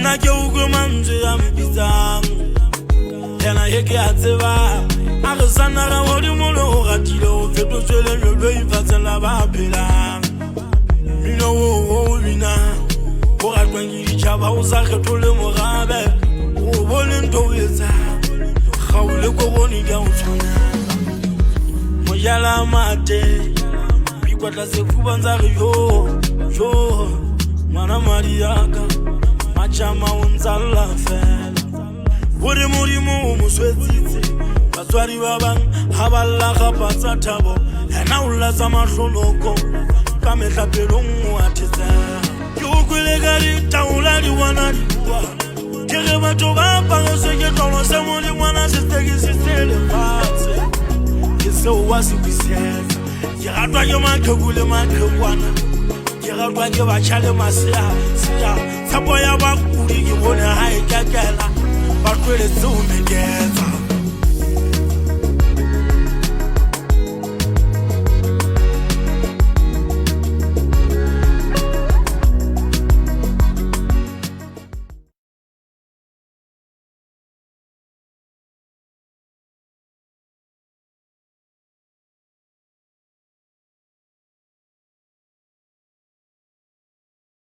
nna ke utlwe mantswe ya mpitsang yena he ke a tseba a re sana ra godimo le go ratile go fetotswe lenyolo ifatsheng la ba phelang mmino o bina go ratwang ke ditšhaba o sa kgethole mogabe o bone ntho o etsang gaole kogone di a o tshwanela mojala mate bikwatla sefuba ntsa re jo ngwana madi yaka machama o ntsalla fela gore modimo o mo swetsitse batswadi ba bang ha ba lla gapatsa thabo ena o latsa mahlonoko ka metlapelong o a thetsela ke o kwele ka ditaola di wana di bua ke ge batho ba pagetswe ke tlolo se modingwana se tekisitse lefatshe ke seo wa se busetsa ke ratwa ke maqheku le maqhekwana ke ratwa ke batjha le masea tshepo ya bakudi ke bone ha e kakela ba tlweletse o meketsa